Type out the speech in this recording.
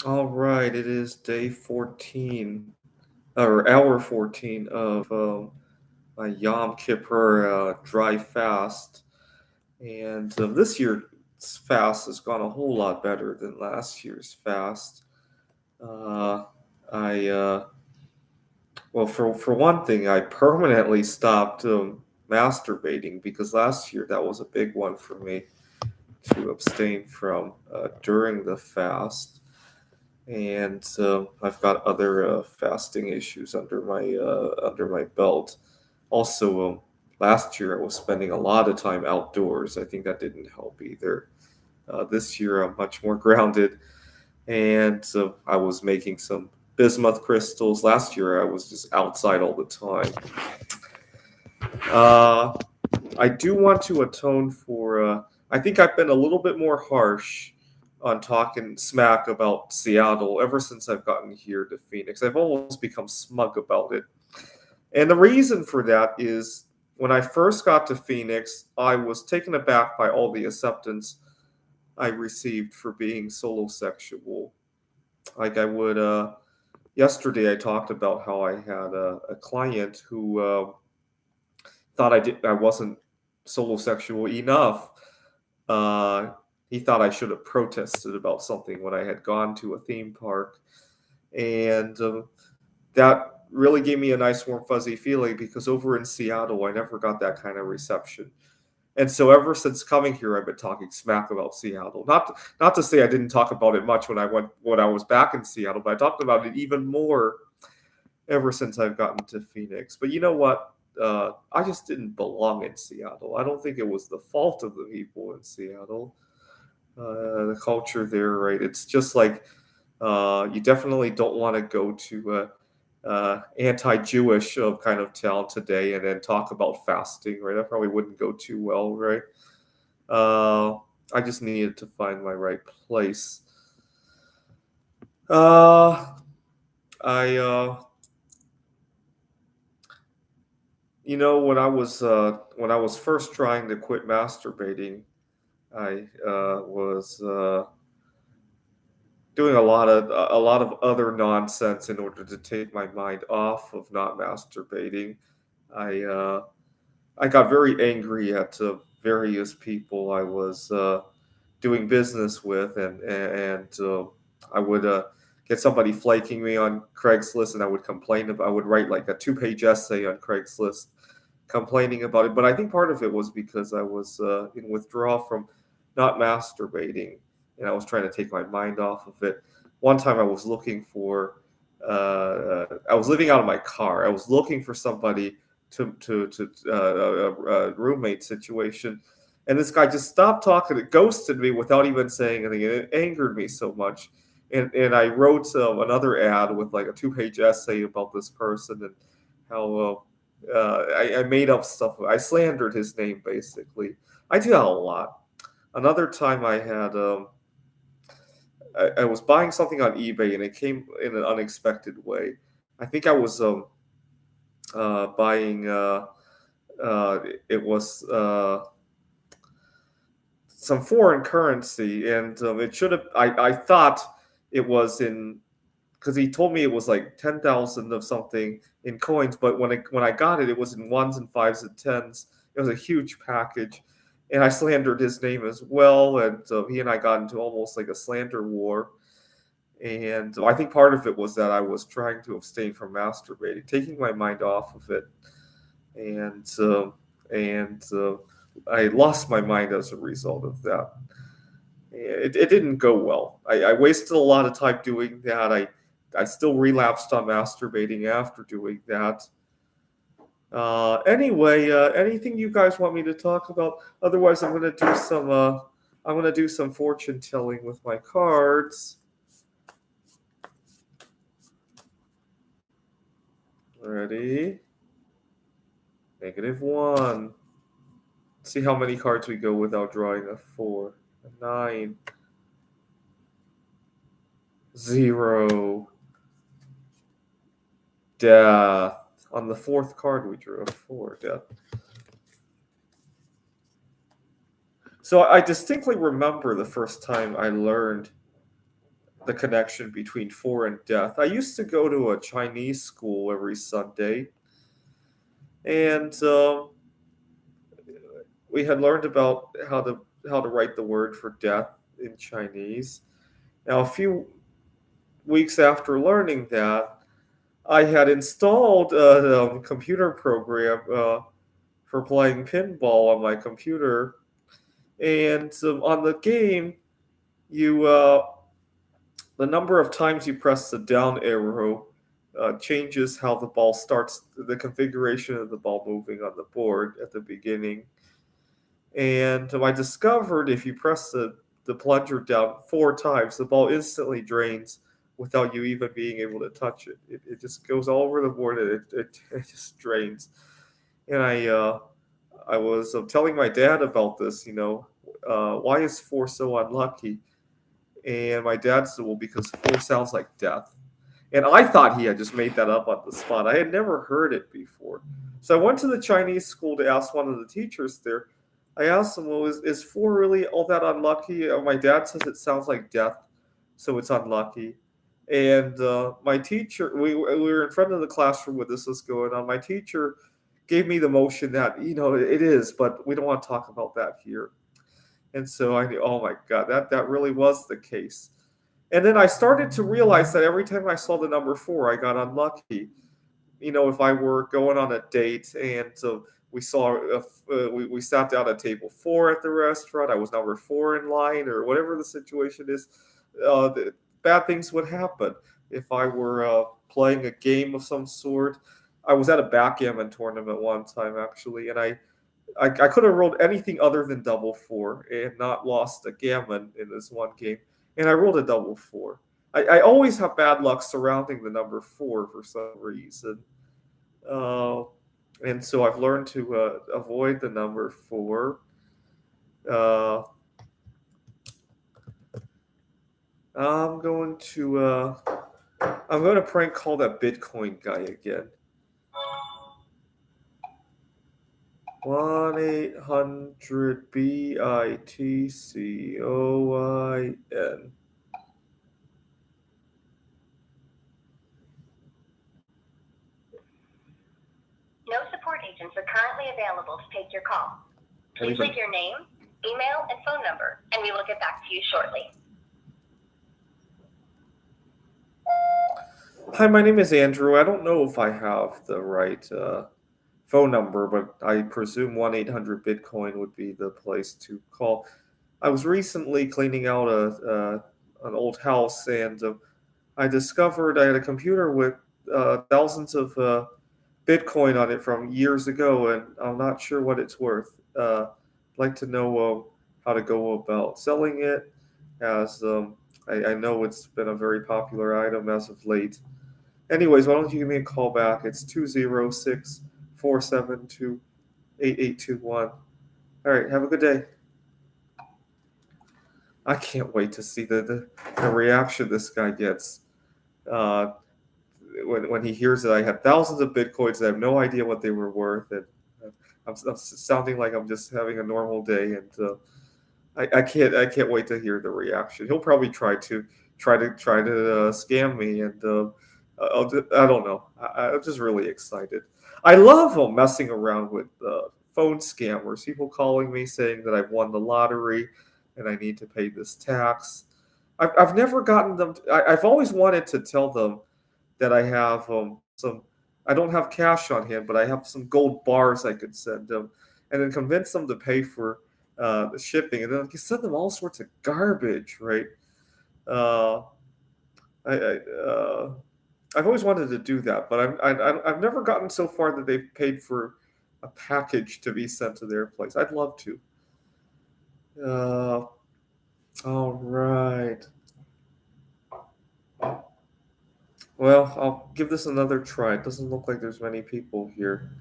All right, it is day 14, or hour 14 of my Yom Kippur dry fast. And this year's fast has gone a whole lot better than last year's fast. Uh, I, well, for one thing, I permanently stopped masturbating because last year that was a big one for me to abstain from during the fast. And I've got other fasting issues under my belt. Also, last year I was spending a lot of time outdoors. I think that didn't help either. This year I'm much more grounded, and I was making some bismuth crystals. Last year I was just outside all the time. Uh, I do want to atone for. I think I've been a little bit more harsh on talking smack about Seattle ever since I've gotten here to Phoenix. I've almost become smug about it. And the reason for that is when I first got to Phoenix, I was taken aback by all the acceptance I received for being solosexual. Like I would, yesterday I talked about how I had a client who thought I wasn't solosexual enough. Uh, he thought I should have protested about something when I had gone to a theme park, and that really gave me a nice warm fuzzy feeling because over in Seattle I never got that kind of reception. And so ever since coming here, I've been talking smack about Seattle. Not to say I didn't talk about it much when I was back in Seattle, but I talked about it even more ever since I've gotten to Phoenix. But you know what? I just didn't belong in Seattle. I don't think it was the fault of the people in Seattle. The culture there, right? It's just like you definitely don't want to go to anti-Jewish kind of town today and then talk about fasting, right? That probably wouldn't go too well, right? I just needed to find my right place. Uh, I when I was first trying to quit masturbating, I was doing a lot of other nonsense in order to take my mind off of not masturbating. I I got very angry at various people I was doing business with, and I would get somebody flaking me on Craigslist, and I would complain about. I would write like a 2-page essay on Craigslist complaining about it. But I think part of it was because I was in withdrawal from not masturbating, and I was trying to take my mind off of it. One time, I was looking for. I was living out of my car. I was looking for somebody to a roommate situation, and this guy just stopped talking, it ghosted me without even saying anything, and it angered me so much. And I wrote another ad with like a 2-page essay about this person and how I made up stuff. I slandered his name basically. I do that a lot. Another time I had I was buying something on eBay and it came in an unexpected way. I think I was buying uh, it was some foreign currency, and it should have. I thought it was in because he told me it was like 10,000 of something in coins, but when I got it, it was in ones and fives and tens. It was a huge package, and I slandered his name as well, and he and I got into almost like a slander war. And I think part of it was that I was trying to abstain from masturbating, taking my mind off of it, and I lost my mind as a result of that. It didn't go well. I wasted a lot of time doing that. I still relapsed on masturbating after doing that. Anyway, anything you guys want me to talk about? Otherwise, I'm gonna do some fortune telling with my cards. Ready? -1. See how many cards we go without drawing a 4. A 9. 0. Death. On the 4th card, we drew a 4. Death. So I distinctly remember the first time I learned the connection between four and death. I used to go to a Chinese school every Sunday, and we had learned about how to write the word for death in Chinese. Now, a few weeks after learning that, I had installed a computer program for playing pinball on my computer, and on the game, you the number of times you press the down arrow changes how the ball starts, the configuration of the ball moving on the board at the beginning. And I discovered if you press the plunger down four times, the ball instantly drains without you even being able to touch it. It just goes all over the board and it just drains. And I was telling my dad about this, why is four so unlucky? And my dad said, well, because four sounds like death. And I thought he had just made that up on the spot. I had never heard it before. So I went to the Chinese school to ask one of the teachers there. I asked him, well, is four really all that unlucky? My dad says it sounds like death, so it's unlucky. And my teacher, we were in front of the classroom where this was going on. My teacher gave me the motion that, it is, but we don't want to talk about that here. And so I knew, oh my God, that really was the case. And then I started to realize that every time I saw the number four, I got unlucky. If I were going on a date and so we sat down at table four at the restaurant, I was number four in line, or whatever the situation is, bad things would happen. If I were playing a game of some sort, I was at a backgammon tournament one time actually, and I could have rolled anything other than double four and not lost a gammon in this one game. And I rolled a double four. I always have bad luck surrounding the number four for some reason. Uh, and so I've learned to avoid the number four. Uh, I'm going to prank call that Bitcoin guy again. 1-800-BITCOIN. No support agents are currently available to take your call. Please leave your name, email, and phone number, and we will get back to you shortly. Hi, my name is Andrew. I don't know if I have the right phone number, but I presume 1-800-BITCOIN would be the place to call. I was recently cleaning out an old house, and I discovered I had a computer with thousands of Bitcoin on it from years ago, and I'm not sure what it's worth. I'd like to know how to go about selling it, as I know it's been a very popular item as of late. Anyways, why don't you give me a call back? It's 206-472-8821. All right, have a good day. I can't wait to see the reaction this guy gets uh, when he hears that I had thousands of bitcoins. I have no idea what they were worth, and I'm sounding like I'm just having a normal day, and I can't wait to hear the reaction. He'll probably try to scam me, and I don't know. I'm just really excited. I love messing around with phone scammers. People calling me saying that I've won the lottery and I need to pay this tax. I've never gotten them. I've always wanted to tell them that I have some. I don't have cash on hand, but I have some gold bars I could send them, and then convince them to pay for the shipping, and then I can send them all sorts of garbage, right? Uh, I I've always wanted to do that, but I've never gotten so far that they've paid for a package to be sent to their place. I'd love to. Uh, all right. Well, I'll give this another try. It doesn't look like there's many people here.